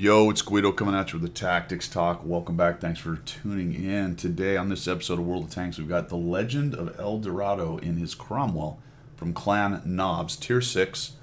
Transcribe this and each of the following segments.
Yo, it's Guido coming at you with the Tactics Talk. Welcome back. Thanks for tuning in. Today on this episode of World of Tanks, we've got the Legend of El Dorado in his Cromwell from Clan Knobs, Tier 6,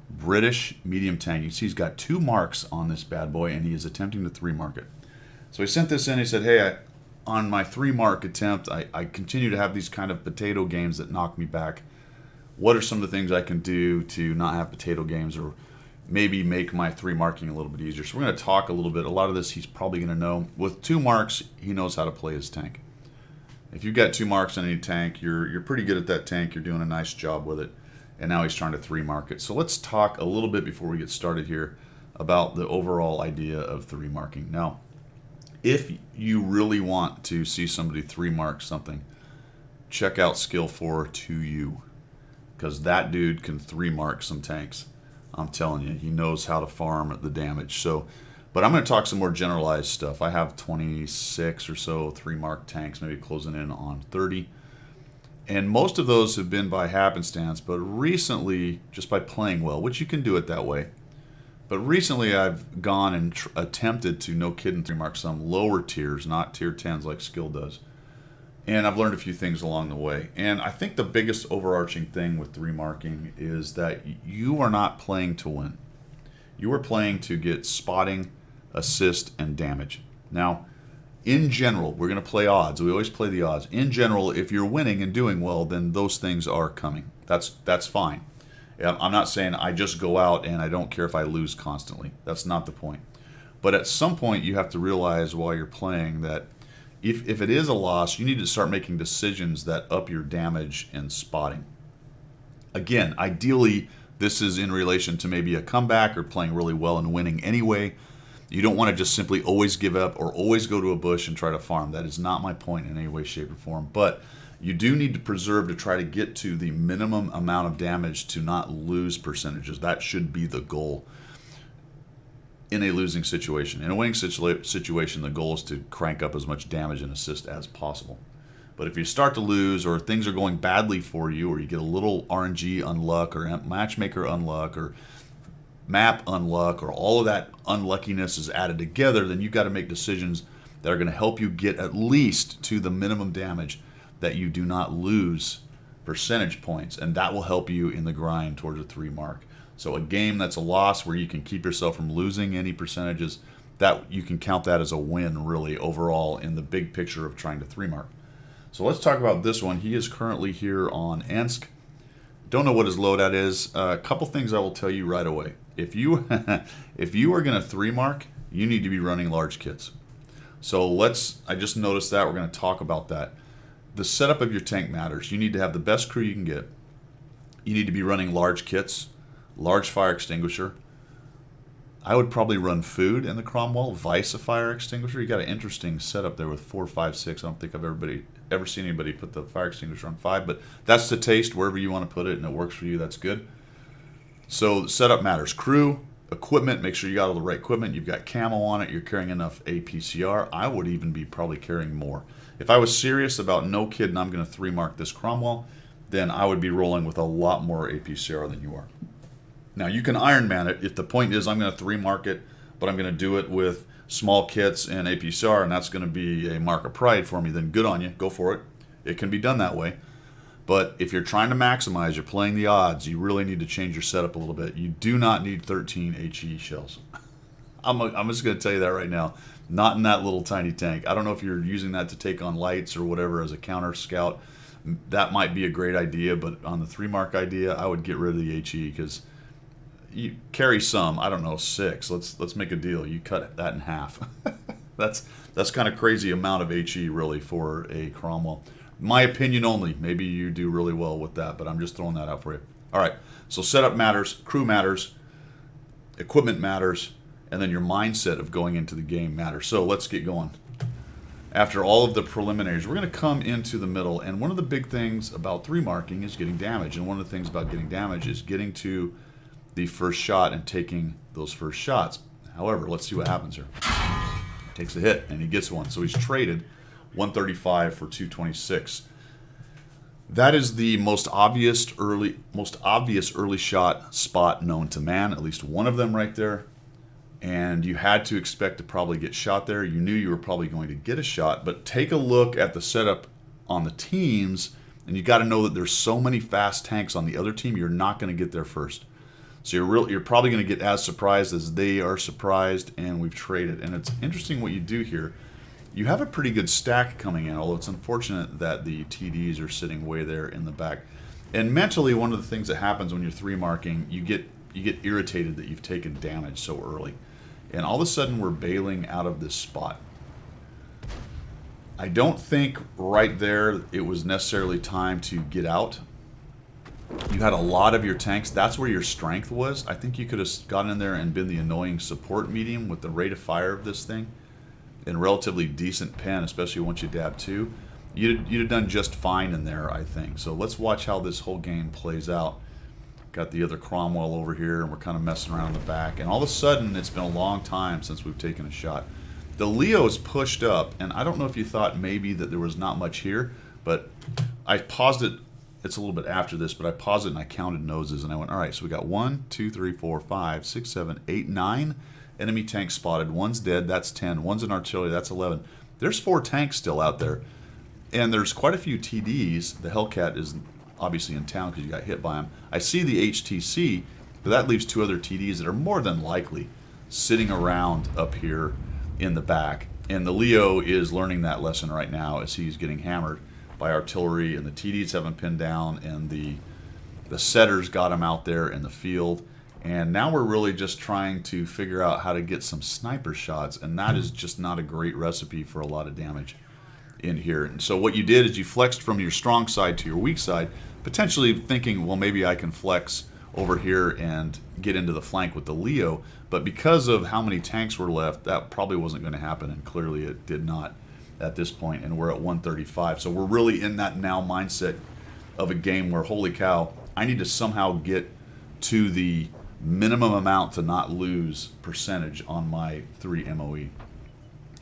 British medium tank. You see he's got 2 marks on this bad boy, and he is attempting to 3-mark it. So he sent this in. He said, hey, on my 3-mark attempt, I continue to have these kind of potato games that knock me back. What are some of the things I can do to not have potato games, or maybe make my 3-marking a little bit easier? So we're going to talk a little bit. A lot of this he's probably going to know. With 2 marks, he knows how to play his tank. If you've got 2 marks on any tank, you're pretty good at that tank. You're doing a nice job with it. And now he's trying to 3-mark it. So let's talk a little bit before we get started here about the overall idea of 3-marking. Now, if you really want to see somebody 3-mark something, check out Skill 4 2U, because that dude can 3-mark some tanks. I'm telling you, he knows how to farm the damage. So, but I'm going to talk some more generalized stuff. I have 26 or so 3-mark tanks, maybe closing in on 30. And most of those have been by happenstance, but recently, just by playing well, which you can do it that way. But recently I've gone and attempted to, no kidding, 3-mark some lower tiers, not tier 10s like Skill does. And I've learned a few things along the way. And I think the biggest overarching thing with 3-marking is that you are not playing to win. You are playing to get spotting, assist, and damage. Now, in general, we're going to play odds. We always play the odds. In general, if you're winning and doing well, then those things are coming. That's fine. I'm not saying I just go out and I don't care if I lose constantly. That's not the point. But at some point, you have to realize while you're playing that if it is a loss, you need to start making decisions that up your damage and spotting. Again, ideally, this is in relation to maybe a comeback or playing really well and winning anyway. You don't want to just simply always give up or always go to a bush and try to farm. That is not my point in any way, shape, or form. But you do need to preserve to try to get to the minimum amount of damage to not lose percentages. That should be the goal in a losing situation. In a winning situation, the goal is to crank up as much damage and assist as possible. But if you start to lose, or things are going badly for you, or you get a little RNG unluck, or matchmaker unluck, or map unluck, or all of that unluckiness is added together, then you've got to make decisions that are going to help you get at least to the minimum damage that you do not lose percentage points, and that will help you in the grind towards a 3-mark. So a game that's a loss where you can keep yourself from losing any percentages, that you can count that as a win really overall in the big picture of trying to 3-mark. So let's talk about this one. He is currently here on Ensk. Don't know what his loadout is. A couple things I will tell you right away. If you if you are going to 3-mark, you need to be running large kits. So I just noticed that. We're going to talk about that. The setup of your tank matters. You need to have the best crew you can get. You need to be running large kits, large fire extinguisher. I would probably run food in the Cromwell, vice a fire extinguisher. You got an interesting setup there with 4, 5, 6. I don't think I've ever seen anybody put the fire extinguisher on 5, but that's the taste. Wherever you want to put it and it works for you, that's good. So setup matters. Crew, equipment, make sure you got all the right equipment. You've got camo on it. You're carrying enough APCR. I would even be probably carrying more. If I was serious about no kidding, I'm going to 3-mark this Cromwell, then I would be rolling with a lot more APCR than you are. Now, you can Iron Man it if the point is I'm going to 3-mark it, but I'm going to do it with small kits and APCR, and that's going to be a mark of pride for me, then good on you. Go for it. It can be done that way. But if you're trying to maximize, you're playing the odds, you really need to change your setup a little bit. You do not need 13 HE shells. I'm just going to tell you that right now. Not in that little tiny tank. I don't know if you're using that to take on lights or whatever as a counter scout. That might be a great idea, but on the 3-mark idea, I would get rid of the HE, because you carry some, I don't know, 6. Let's make a deal. You cut that in half. That's kind of crazy amount of HE really for a Cromwell. My opinion only. Maybe you do really well with that, but I'm just throwing that out for you. All right. So setup matters, crew matters, equipment matters, and then your mindset of going into the game matters. So let's get going. After all of the preliminaries, we're going to come into the middle, and one of the big things about 3-marking is getting damage, and one of the things about getting damage is getting to the first shot and taking those first shots. However, let's see what happens here. Takes a hit, and he gets one. So he's traded 135 for 226. That is the most obvious early shot spot known to man. At least one of them right there. and you had to expect to probably get shot there. You knew you were probably going to get a shot, but take a look at the setup on the teams, and you got to know that there's so many fast tanks on the other team, you're not going to get there first. So you're probably going to get as surprised as they are surprised, and we've traded. And it's interesting what you do here. You have a pretty good stack coming in, although it's unfortunate that the TDs are sitting way there in the back. And mentally, one of the things that happens when you're 3-marking, you get irritated that you've taken damage so early. And all of a sudden, we're bailing out of this spot. I don't think right there it was necessarily time to get out. You had a lot of your tanks. That's where your strength was. I think you could have gotten in there and been the annoying support medium with the rate of fire of this thing. And relatively decent pen, especially once you dab 2. You'd have done just fine in there, I think. So let's watch how this whole game plays out. Got the other Cromwell over here, and we're kind of messing around in the back. And all of a sudden, it's been a long time since we've taken a shot. The Leo's pushed up, and I don't know if you thought maybe that there was not much here, but I paused it. It's a little bit after this, but I paused it and I counted noses, and I went, all right, so we got 1, 2, 3, 4, 5, 6, 7, 8, 9 enemy tanks spotted. One's dead, that's 10. One's an artillery, that's 11. There's 4 tanks still out there, and there's quite a few TDs. The Hellcat is obviously in town because you got hit by him. I see the HTC, but that leaves 2 other TDs that are more than likely sitting around up here in the back. And the Leo is learning that lesson right now as he's getting hammered by artillery, and the TDs have him pinned down, and the setters got him out there in the field. And now we're really just trying to figure out how to get some sniper shots, and that is just not a great recipe for a lot of damage in here. And so what you did is you flexed from your strong side to your weak side, potentially thinking, well, maybe I can flex over here and get into the flank with the Leo. But because of how many tanks were left, that probably wasn't going to happen, and clearly it did not at this point, and we're at 135. So we're really in that now mindset of a game where, holy cow, I need to somehow get to the minimum amount to not lose percentage on my 3 MOE,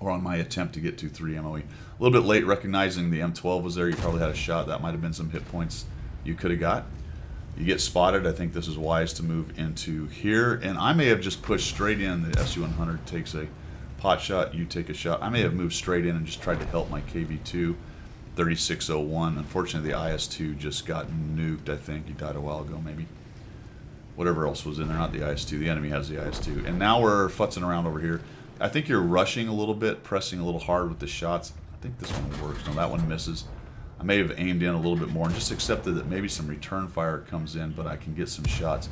or on my attempt to get to 3 MOE. A little bit late recognizing the M12 was there. You probably had a shot. That might have been some hit points you could have got. You get spotted. I think this is wise to move into here, and I may have just pushed straight in. The SU-100 takes a pot shot, you take a shot. I may have moved straight in and just tried to help my KV-2 3601. Unfortunately, the IS-2 just got nuked, I think. He died a while ago, maybe. Whatever else was in there, not the IS-2. The enemy has the IS-2. And now we're futzing around over here. I think you're rushing a little bit, pressing a little hard with the shots. I think this one works. No, that one misses. I may have aimed in a little bit more and just accepted that maybe some return fire comes in, but I can get some shots.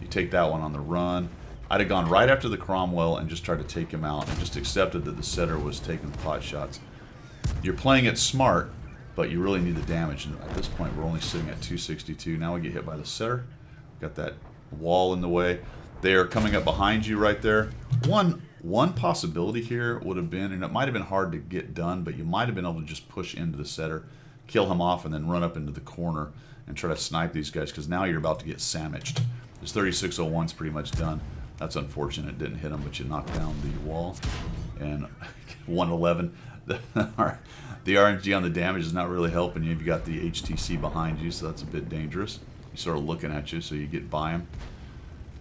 You take that one on the run. I'd have gone right after the Cromwell and just tried to take him out, and just accepted that the setter was taking the pot shots. You're playing it smart, but you really need the damage. And at this point, we're only sitting at 262. Now we get hit by the setter. Got that wall in the way. They are coming up behind you right there. One possibility here would have been, and it might have been hard to get done, but you might have been able to just push into the setter, kill him off, and then run up into the corner and try to snipe these guys, because now you're about to get sandwiched. This 3601's pretty much done. That's unfortunate. It didn't hit him, but you knocked down the wall. And 111. The RNG on the damage is not really helping you. You've got the HTC behind you, so that's a bit dangerous. He's sort of looking at you, so you get by him.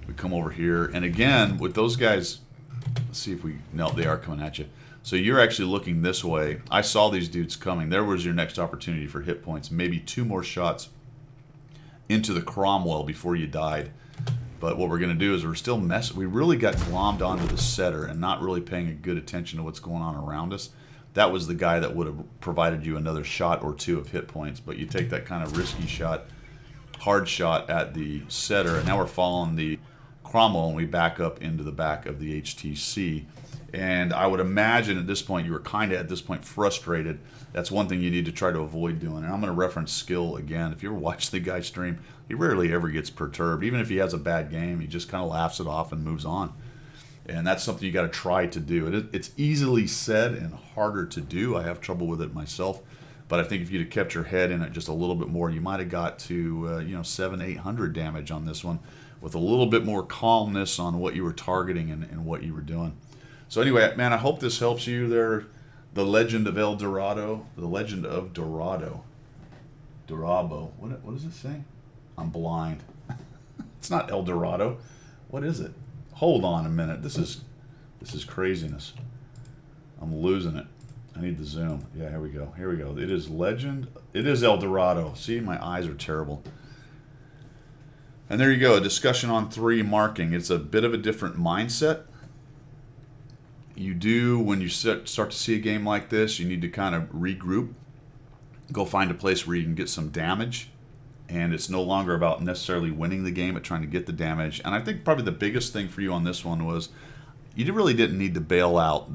We come over here, and again, with those guys, let's see if we... No, they are coming at you. So you're actually looking this way. I saw these dudes coming. There was your next opportunity for hit points. Maybe 2 more shots into the Cromwell before you died. But what we're going to do is we're still we really got glommed onto the setter and not really paying a good attention to what's going on around us. That was the guy that would have provided you another shot or 2 of hit points. But you take that kind of risky shot, hard shot at the setter, and now we're following the Cromwell, and we back up into the back of the HTC. And I would imagine at this point you were kind of at this point frustrated. That's one thing you need to try to avoid doing. And I'm going to reference skill again. If you ever watch the guy stream, he rarely ever gets perturbed. Even if he has a bad game, he just kind of laughs it off and moves on. And that's something you got to try to do. It's easily said and harder to do. I have trouble with it myself. But I think if you'd have kept your head in it just a little bit more, you might have got to 700-800 damage on this one with a little bit more calmness on what you were targeting and what you were doing. So anyway, man, I hope this helps you there. The Legend of El Dorado. The Legend of Dorado. Dorado. What does it say? I'm blind. It's not El Dorado. What is it? Hold on a minute. This is This is craziness. I'm losing it. I need the zoom. Yeah, here we go. Here we go. It is Legend. It is El Dorado. See, my eyes are terrible. And there you go. A discussion on 3 marking. It's a bit of a different mindset. You do, when you start to see a game like this, you need to kind of regroup. Go find a place where you can get some damage. And it's no longer about necessarily winning the game, but trying to get the damage. And I think probably the biggest thing for you on this one was you really didn't need to bail out.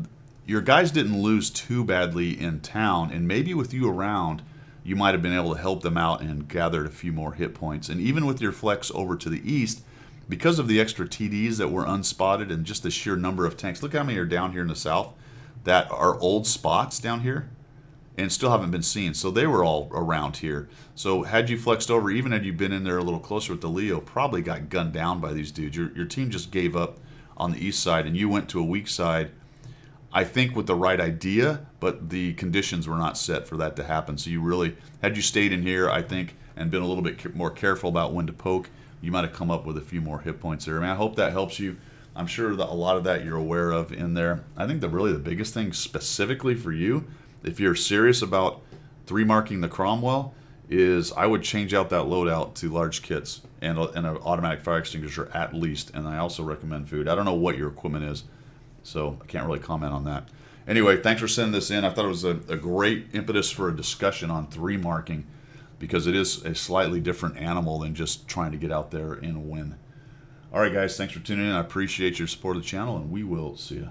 Your guys didn't lose too badly in town, and maybe with you around, you might have been able to help them out and gathered a few more hit points. And even with your flex over to the east, because of the extra TDs that were unspotted and just the sheer number of tanks, look how many are down here in the south that are old spots down here and still haven't been seen. So they were all around here. So had you flexed over, even had you been in there a little closer with the Leo, probably got gunned down by these dudes. Your team just gave up on the east side, and you went to a weak side, I think with the right idea, but the conditions were not set for that to happen. So you really, had you stayed in here, I think, and been a little bit more careful about when to poke, you might have come up with a few more hit points there. I mean, I hope that helps you. I'm sure that a lot of that you're aware of in there. I think really the biggest thing specifically for you, if you're serious about 3 marking the Cromwell, is I would change out that loadout to large kits and an automatic fire extinguisher at least. And I also recommend food. I don't know what your equipment is, so I can't really comment on that. Anyway, thanks for sending this in. I thought it was a great impetus for a discussion on 3 marking because it is a slightly different animal than just trying to get out there and win. All right, guys, thanks for tuning in. I appreciate your support of the channel, and we will see you.